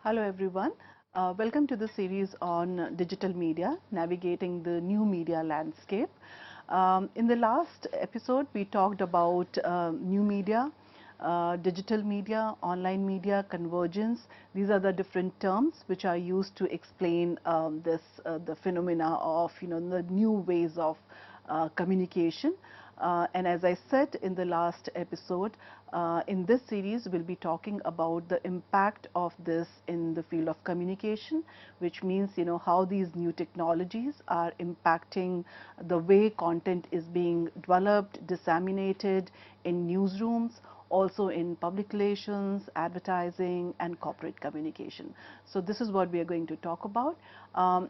Hello everyone. Welcome to the series on digital media, navigating the new media landscape. In the last episode, we talked about new media, digital media, online media, convergence. These are the different terms which are used to explain the phenomena of the new ways of communication. And as I said in the last episode, in this series we'll be talking about the impact of this in the field of communication, which means how these new technologies are impacting the way content is being developed, disseminated in newsrooms, also in public relations, advertising, and corporate communication. So this is what we are going to talk about.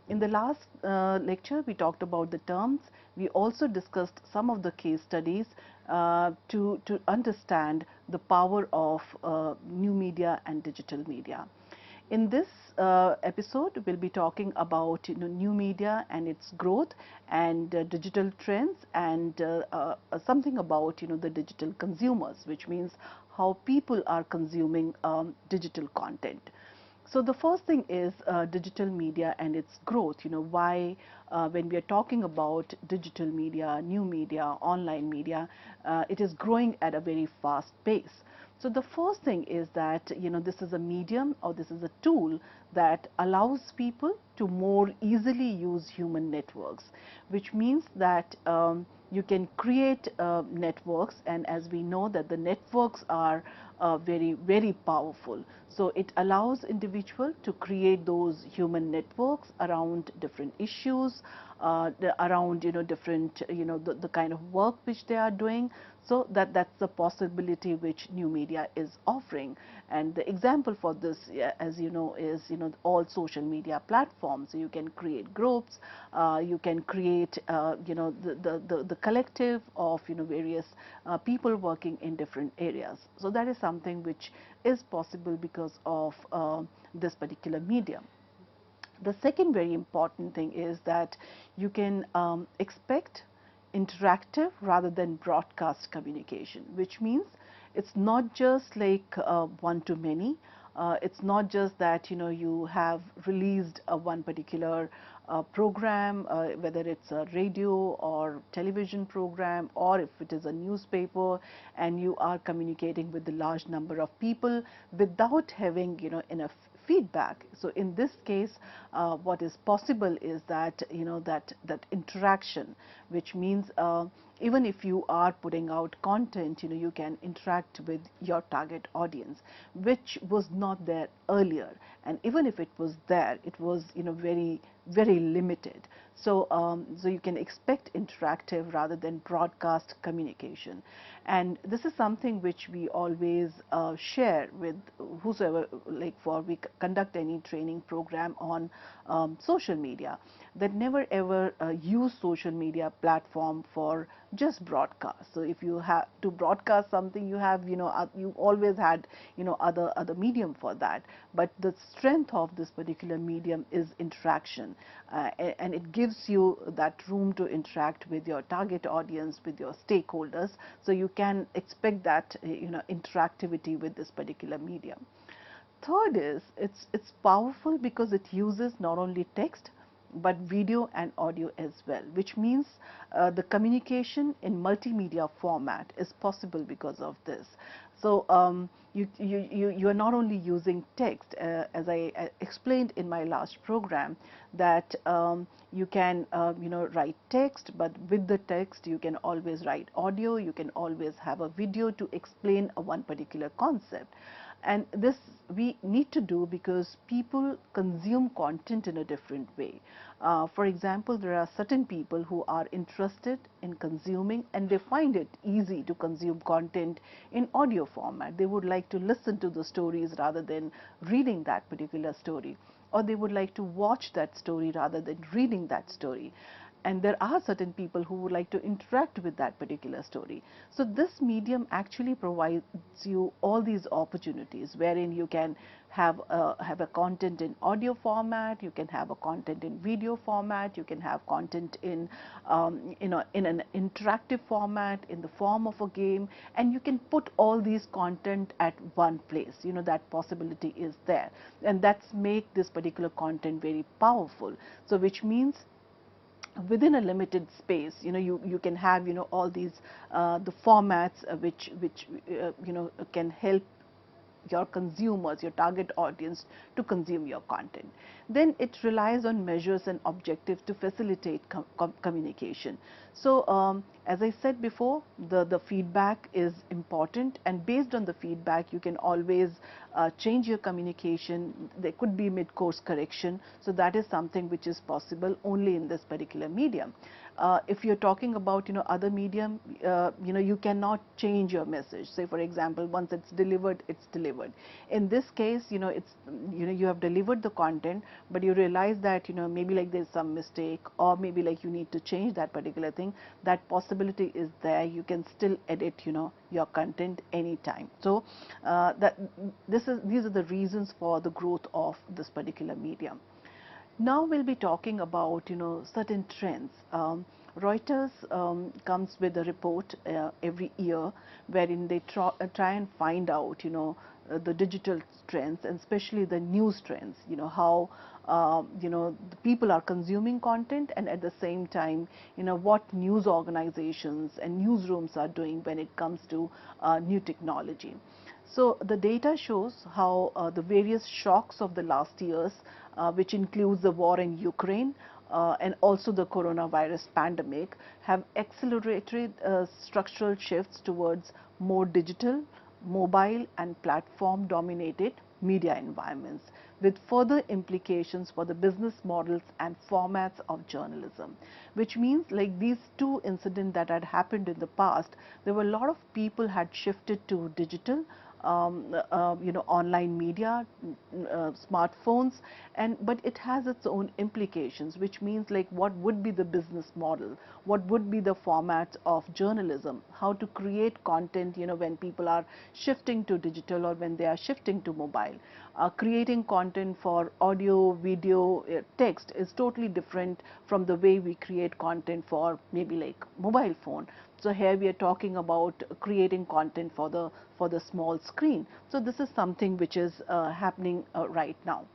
In the last lecture, we talked about the terms. We also discussed some of the case studies to understand the power of new media and digital media. In this episode, we'll be talking about new media and its growth and digital trends and something about the digital consumers, which means how people are consuming digital content. So the first thing is digital media and its growth. Why when we are talking about digital media, new media, online media, it is growing at a very fast pace. So the first thing is that this is a medium or this is a tool that allows people to more easily use human networks, which means that you can create networks, and as we know that the networks are very powerful. So it allows individual to create those human networks around different issues, around different the kind of work which they are doing. So that's the possibility which new media is offering. And the example for this, as you know, is all social media platforms. So you can create groups, you can create the collective of various people working in different areas. So that is something which is possible because of this particular medium. The second very important thing is that you can expect interactive rather than broadcast communication, which means it's not just like one to many. It's not just that you have released one particular program, whether it's a radio or television program, or if it is a newspaper, and you are communicating with a large number of people without having enough feedback. So in this case, what is possible is that that interaction, which means even if you are putting out content, you can interact with your target audience, which was not there earlier. And even if it was there, it was very limited. So so you can expect interactive rather than broadcast communication. And this is something which we always share with whosoever, like we conduct any training program on social media, that never ever use social media platform for just broadcast. So if you have to broadcast something, you have you always had other medium for that. But the strength of this particular medium is interaction, and it gives you that room to interact with your target audience, with your stakeholders. So you can expect that interactivity with this particular medium. Third is it's powerful because it uses not only text but video and audio as well, which means the communication in multimedia format is possible because of this. So you are not only using text, as I explained in my last program, that you can write text, but with the text you can always write audio, you can always have a video to explain one particular concept. And this we need to do because people consume content in a different way. For example, there are certain people who are interested in consuming, and they find it easy to consume content in audio format. They would like to listen to the stories rather than reading that particular story, or they would like to watch that story rather than reading that story. and there are certain people who would like to interact with that particular story. So this medium actually provides you all these opportunities wherein you can have a content in audio format, you can have a content in video format, you can have content in in an interactive format, in the form of a game, and you can put all these content at one place. That possibility is there, and that's make this particular content very powerful. So which means within a limited space, you can have all these the formats which can help your consumers, your target audience, to consume your content. Then it relies on measures and objectives to facilitate communication. So as I said before, the feedback is important, and based on the feedback you can always change your communication. There could be mid-course correction, so that is something which is possible only in this particular medium. If you're talking about other medium, you cannot change your message. Say for example, once it's delivered, it's delivered. In this case, it's you have delivered the content, but you realize that maybe like there's some mistake, or maybe like you need to change that particular thing. That possibility is there. You can still edit your content anytime. So these are the reasons for the growth of this particular medium. Now we'll be talking about certain trends. Reuters comes with a report every year wherein they try and find out the digital trends, and especially the news trends. How the people are consuming content, and at the same time what news organizations and newsrooms are doing when it comes to new technology. So the data shows how the various shocks of the last years, which includes the war in Ukraine and also the coronavirus pandemic, have accelerated structural shifts towards more digital, mobile and platform dominated media environments, with further implications for the business models and formats of journalism. Which means, like these two incidents that had happened in the past, there were a lot of people had shifted to digital, online media, smartphones, but it has its own implications, which means like what would be the business model, what would be the format of journalism, how to create content when people are shifting to digital or when they are shifting to mobile. Creating content for audio, video, text is totally different from the way we create content for maybe like mobile phone. So here we are talking about creating content for the small screen. So this is something which is happening right now.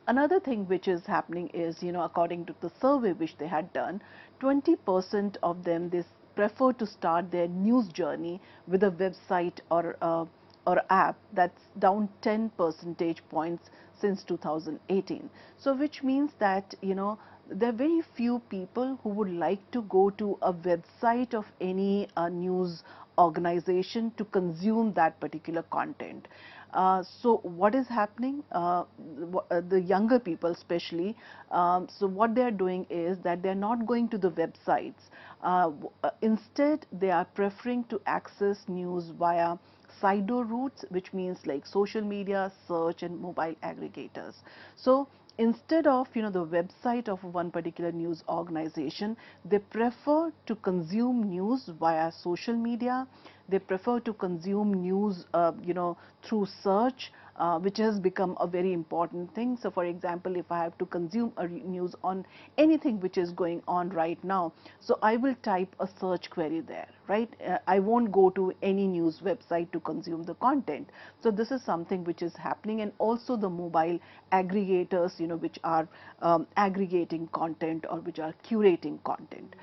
Another thing which is happening is, according to the survey which they had done, 20% of them prefer to start their news journey with a website or app. That's down 10 percentage points since 2018. So which means that there are very few people who would like to go to a website of any news organization to consume that particular content. So what is happening? The younger people especially, so what they are doing is that they are not going to the websites. Instead, they are preferring to access news via side-door routes, which means like social media, search and mobile aggregators. So instead of the website of one particular news organization, they prefer to consume news via social media. They prefer to consume news through search, which has become a very important thing. So for example, if I have to consume a news on anything which is going on right now, so I will type a search query there, right? I won't go to any news website to consume the content. So this is something which is happening, and also the mobile aggregators which are aggregating content or which are curating content.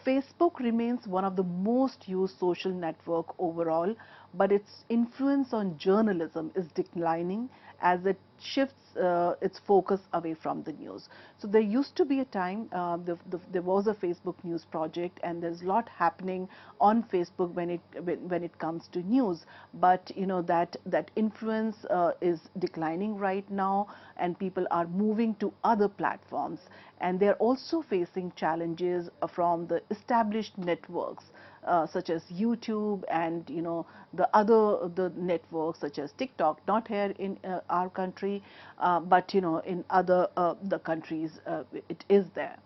Facebook remains one of the most used social network overall, but its influence on journalism is declining as it shifts its focus away from the news. So there used to be a time, there was a Facebook news project, and there's a lot happening on Facebook when it comes to news. But that influence is declining right now, and people are moving to other platforms, and they're also facing challenges from the established networks such as YouTube and the networks such as TikTok, not here in our country, but in other the countries it is there.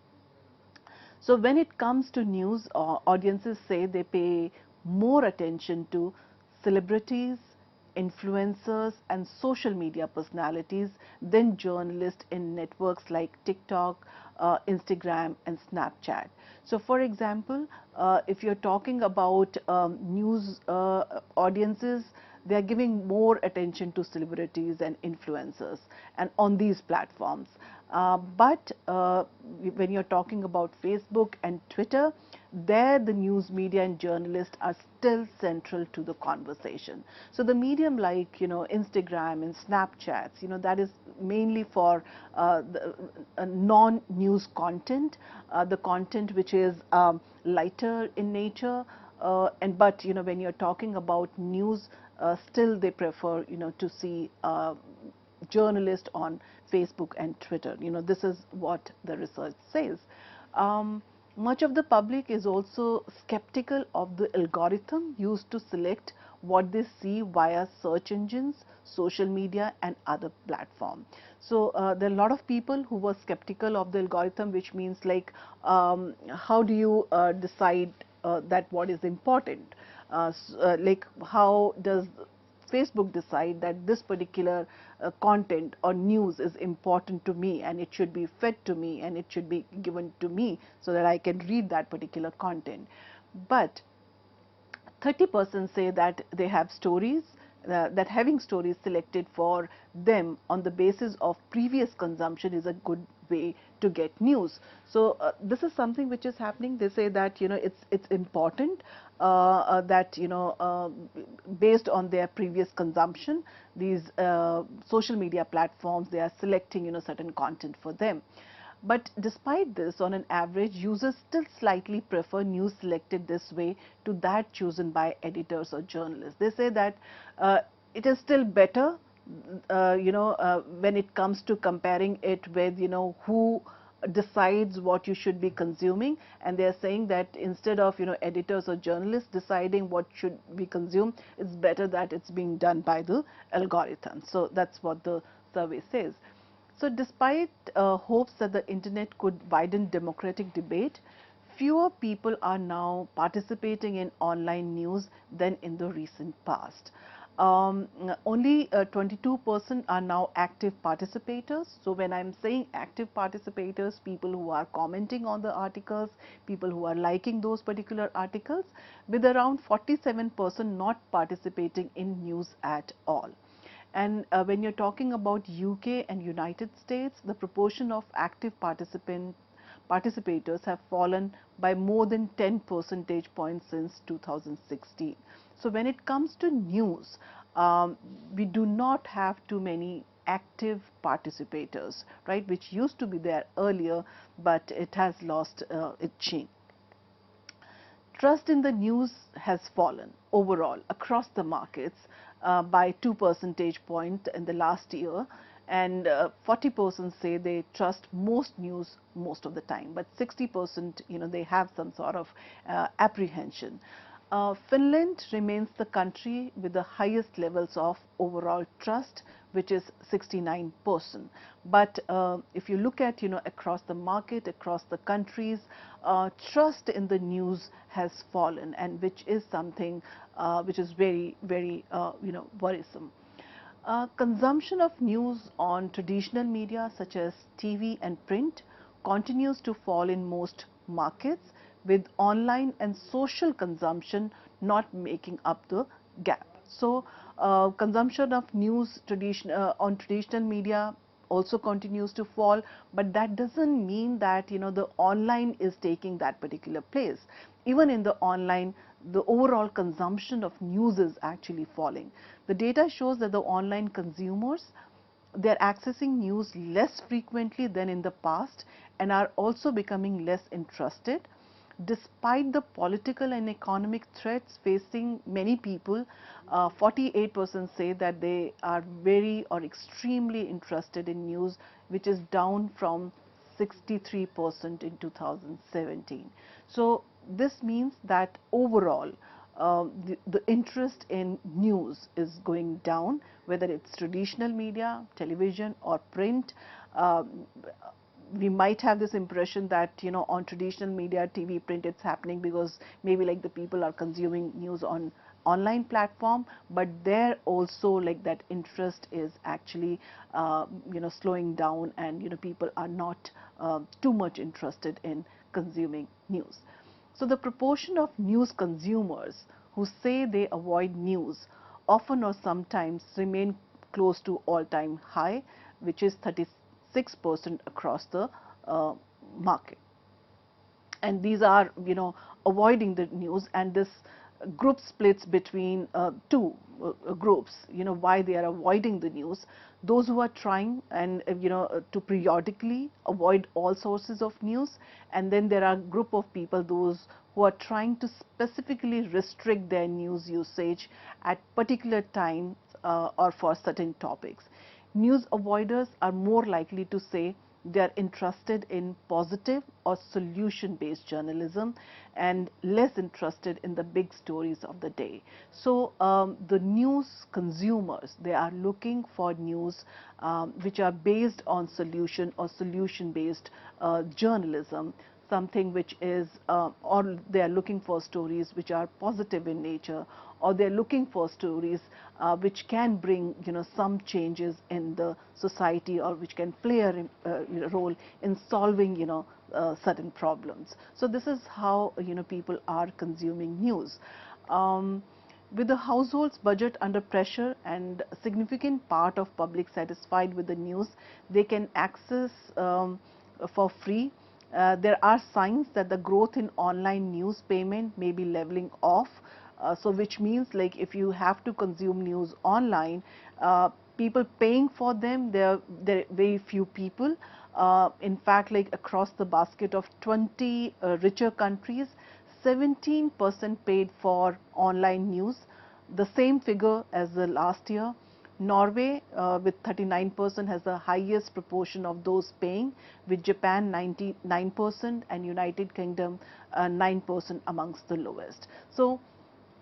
So when it comes to news, audiences say they pay more attention to celebrities, influencers and social media personalities than journalists in networks like TikTok, Instagram and Snapchat. So for example, if you're talking about news audiences, they are giving more attention to celebrities and influencers and on these platforms. But when you're talking about Facebook and Twitter, there the news media and journalists are still central to the conversation. So the medium like, Instagram and Snapchats, that is mainly for the non-news content, the content which is lighter in nature, but when you're talking about news, still they prefer to see journalists on Facebook and Twitter. This is what the research says. Much of the public is also skeptical of the algorithm used to select what they see via search engines, social media and other platforms. So there are a lot of people who were skeptical of the algorithm, which means like how do you decide that what is important? Like how does Facebook decide that this particular content or news is important to me and it should be fed to me and it should be given to me so that I can read that particular content. But 30% say that they have stories, that having stories selected for them on the basis of previous consumption is a good way to get news. So this is something which is happening. They say that it's important that based on their previous consumption, these social media platforms, they are selecting certain content for them. But despite this, on an average, users still slightly prefer news selected this way to that chosen by editors or journalists. They say that it is still better, when it comes to comparing it with, who decides what you should be consuming, and they are saying that instead of editors or journalists deciding what should be consumed, it's better that it's being done by the algorithm. So that's what the survey says. So despite hopes that the internet could widen democratic debate, fewer people are now participating in online news than in the recent past. Only 22% are now active participators. So when I'm saying active participators, people who are commenting on the articles, people who are liking those particular articles, with around 47% not participating in news at all. And when you're talking about UK and United States, the proportion of active participators have fallen by more than 10 percentage points since 2016. So when it comes to news, we do not have too many active participators, right, which used to be there earlier, but it has lost its sheen. Trust in the news has fallen overall across the markets by 2 percentage points in the last year, and 40% say they trust most news most of the time, but 60% they have some sort of apprehension. Finland remains the country with the highest levels of overall trust, which is 69%. But if you look at across the market, across the countries, trust in the news has fallen, and which is something which is very, very worrisome. Consumption of news on traditional media such as TV and print continues to fall in most markets, with online and social consumption not making up the gap. So consumption of news on traditional media also continues to fall, but that doesn't mean that the online is taking that particular place. Even in the online, the overall consumption of news is actually falling. The data shows that the online consumers, they are accessing news less frequently than in the past and are also becoming less interested. Despite the political and economic threats facing many people, 48% say that they are very or extremely interested in news, which is down from 63% in 2017. So this means that overall the interest in news is going down, whether it's traditional media, television or print. we might have this impression that, you know, on traditional media, TV, print, it's happening because maybe like the people are consuming news on online platform, but there also like that interest is actually you know, slowing down, and you know, people are not too much interested in consuming news. So the proportion of news consumers who say they avoid news often or sometimes remain close to all-time high, which is 36% across the market. And these are, you know, avoiding the news, and this group splits between two groups, you know, why they are avoiding the news. Those who are trying and you know, to periodically avoid all sources of news, and then there are a group of people, those who are trying to specifically restrict their news usage at particular times or for certain topics. News avoiders are more likely to say they are interested in positive or solution-based journalism and less interested in the big stories of the day. So the news consumers, they are looking for news which are based on solution or solution-based journalism, something which is, or they are looking for stories which are positive in nature, or they are looking for stories which can bring, you know, some changes in the society, or which can play a role in solving, you know, certain problems. So this is how, you know, people are consuming news. With the household's budget under pressure and a significant part of public satisfied with the news they can access for free, there are signs that the growth in online news payment may be leveling off. So which means like if you have to consume news online, people paying for them, there are very few people. In fact, like across the basket of 20 richer countries, 17% paid for online news, the same figure as the last year. Norway with 39% has the highest proportion of those paying, with Japan 99% and United Kingdom 9% amongst the lowest. So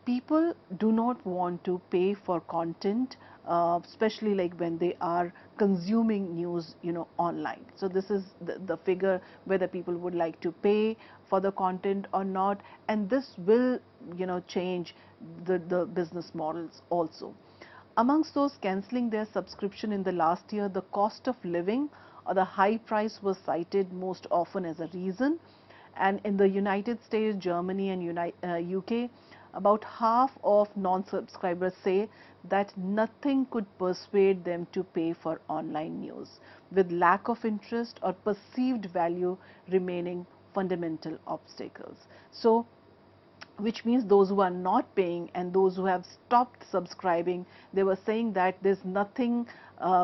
people do not want to pay for content, especially like when they are consuming news, you know, online. So this is the figure whether people would like to pay for the content or not, and this will, you know, change the business models also. Amongst those cancelling their subscription in the last year, the cost of living or the high price was cited most often as a reason. And in the United States, Germany and UK, about half of non-subscribers say that nothing could persuade them to pay for online news, with lack of interest or perceived value remaining fundamental obstacles. So which means those who are not paying and those who have stopped subscribing, they were saying that there's nothing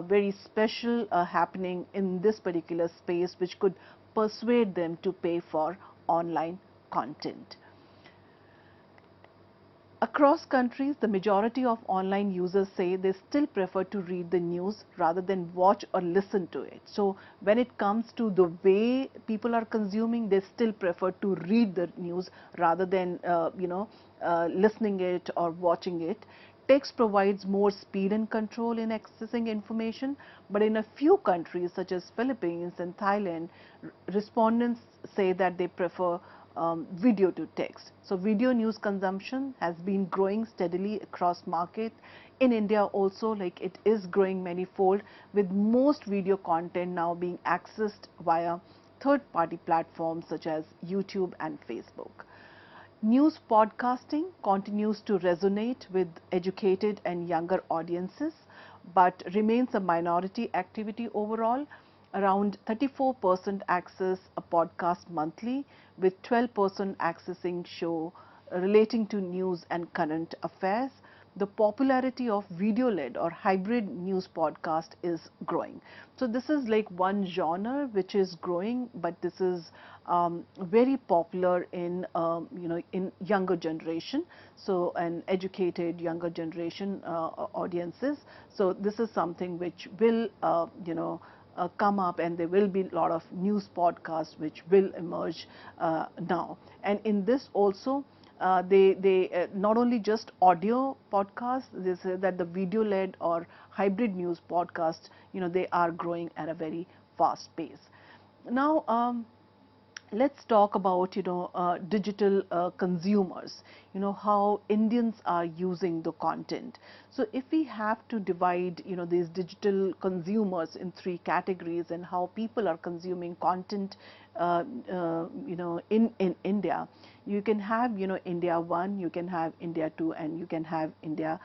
very special happening in this particular space which could persuade them to pay for online content. Across countries, the majority of online users say they still prefer to read the news rather than watch or listen to it. So when it comes to the way people are consuming, they still prefer to read the news rather than listening it or watching it. Text provides more speed and control in accessing information, but in a few countries such as Philippines and Thailand, respondents say that they prefer video to text. So video news consumption has been growing steadily across markets. In India also, like it is growing manyfold, with most video content now being accessed via third-party platforms such as YouTube and Facebook. News podcasting continues to resonate with educated and younger audiences, but remains a minority activity overall. Around 34% access a podcast monthly, with 12% accessing show relating to news and current affairs. The popularity of video-led or hybrid news podcast is growing. So this is like one genre which is growing, but this is very popular in in younger generation. So an educated younger generation audiences. So this is something which will come up, and there will be a lot of news podcasts which will emerge now. And in this also, they not only just audio podcasts, they say that the video led or hybrid news podcasts, they are growing at a very fast pace. Now, let's talk about digital consumers, how Indians are using the content. So if we have to divide these digital consumers in three categories, and how people are consuming content in India, you can have India 1, you can have India 2, and you can have India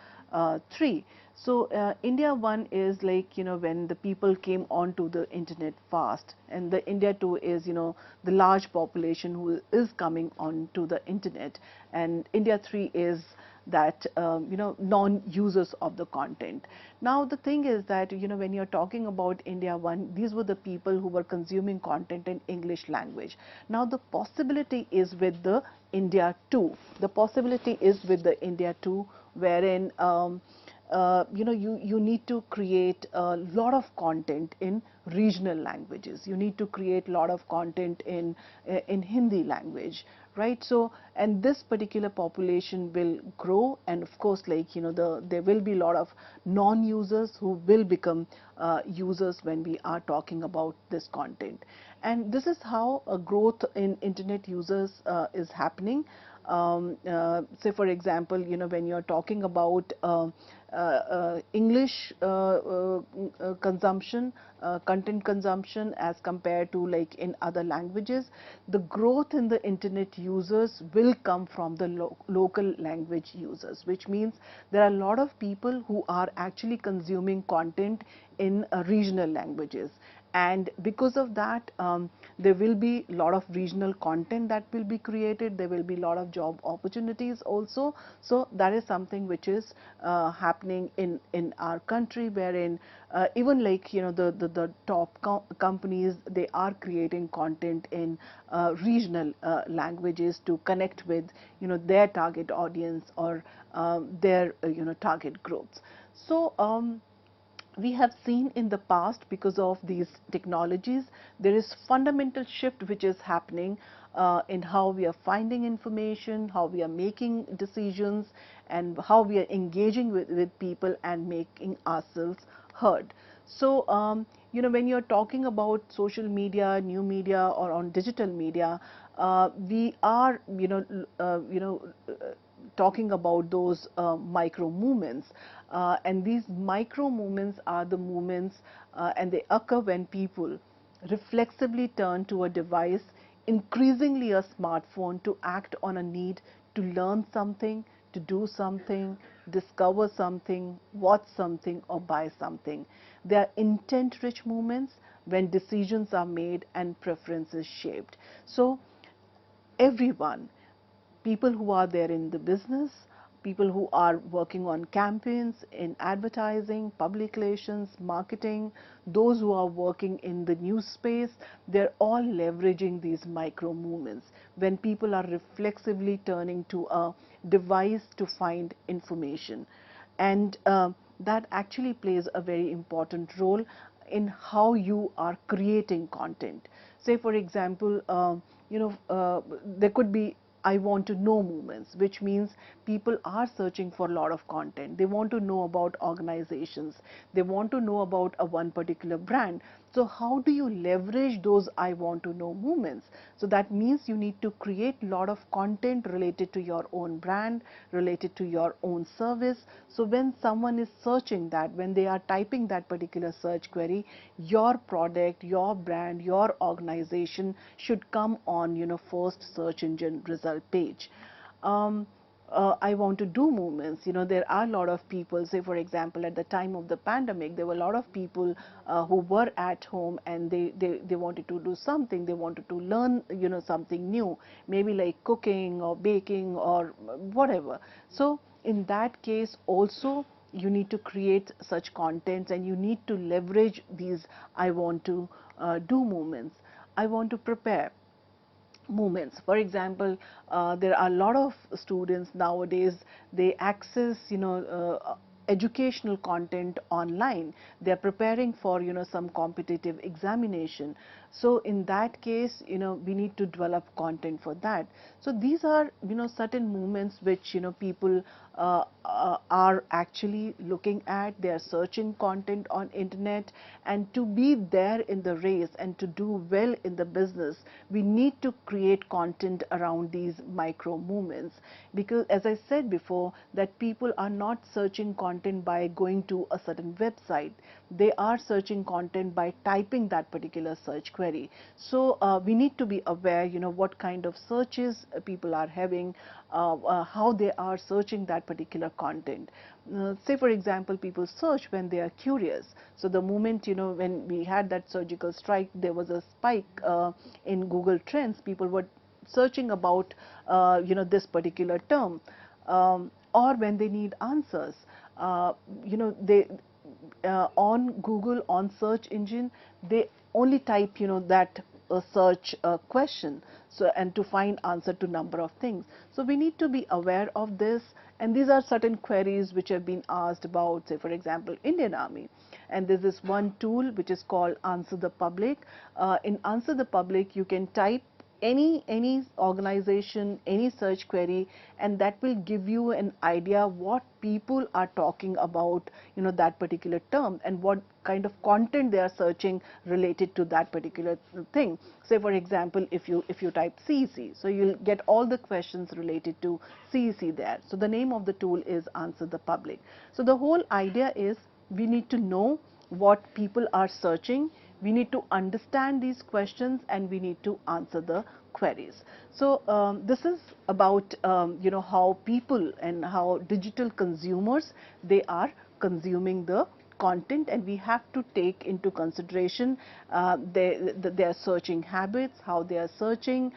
3. So India 1 is like when the people came onto the internet fast, and the India 2 is the large population who is coming onto the internet, and India 3 is that non-users of the content. Now the thing is that when you're talking about India 1, these were the people who were consuming content in English language. Now the possibility is with the India 2. The possibility is with the India 2, wherein you need to create a lot of content in regional languages. You need to create a lot of content in Hindi language, right? So, and this particular population will grow, and of course, like there will be a lot of non-users who will become users when we are talking about this content. And this is how a growth in internet users is happening. Say for example, when you're talking about English consumption, content consumption as compared to like in other languages, the growth in the internet users will come from the local language users, which means there are a lot of people who are actually consuming content in regional languages. And because of that, there will be a lot of regional content that will be created. There will be a lot of job opportunities also. So that is something which is happening in our country, wherein even like the top companies, they are creating content in regional languages to connect with their target audience, or their target groups. So we have seen in the past, because of these technologies, there is fundamental shift which is happening in how we are finding information, how we are making decisions, and how we are engaging with people and making ourselves heard. So when you're talking about social media, new media, or on digital media, we are talking about those micro movements, and these micro movements are the movements, and they occur when people reflexively turn to a device, increasingly a smartphone, to act on a need to learn something, to do something, discover something, watch something, or buy something. They are intent-rich movements when decisions are made and preferences shaped. So everyone, people who are there in the business, people who are working on campaigns in advertising, public relations, marketing, those who are working in the news space, they're all leveraging these micro movements when people are reflexively turning to a device to find information. And that actually plays a very important role in how you are creating content. Say for example, there could be I want to know movements, which means people are searching for a lot of content. They want to know about organizations. They want to know about a one particular brand. So how do you leverage those I want to know movements? So that means you need to create a lot of content related to your own brand, related to your own service. So when someone is searching that, when they are typing that particular search query, your product, your brand, your organization should come on first search engine result page. I want to do movements. There are a lot of people, say for example, at the time of the pandemic, there were a lot of people who were at home, and they wanted to do something. They wanted to learn, something new, maybe like cooking or baking or whatever. So in that case also, you need to create such contents, and you need to leverage these I want to do movements. I want to prepare movements. For example, there are a lot of students nowadays, they access educational content online. They are preparing for some competitive examination. So in that case, we need to develop content for that. So these are, certain movements which, people are actually looking at. They are searching content on internet, and to be there in the race and to do well in the business, we need to create content around these micro movements. Because as I said before, that people are not searching content by going to a certain website. They are searching content by typing that particular search query. So we need to be aware, what kind of searches people are having, how they are searching that particular content. Say for example, people search when they are curious. So the moment, when we had that surgical strike, there was a spike in Google Trends. People were searching about, this particular term, or when they need answers. They on Google, on search engine, they only type, that search question, so, and to find answer to number of things. So we need to be aware of this, and these are certain queries which have been asked about, say for example, Indian Army. And there's this one tool which is called Answer the Public. In Answer the Public, you can type any organization, any search query, and that will give you an idea what people are talking about, that particular term, and what kind of content they are searching related to that particular thing. Say for example, if you type CEC, so you'll get all the questions related to CEC there. So the name of the tool is Answer the Public. So the whole idea is we need to know what people are searching. We need to understand these questions, and we need to answer the queries. So this is about how people and how digital consumers, they are consuming the content, and we have to take into consideration their searching habits, how they are searching,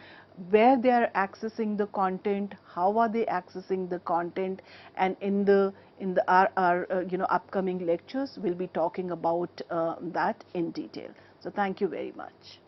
where they are accessing the content, how are they accessing the content. And in our upcoming lectures, we'll be talking about that in detail. So thank you very much.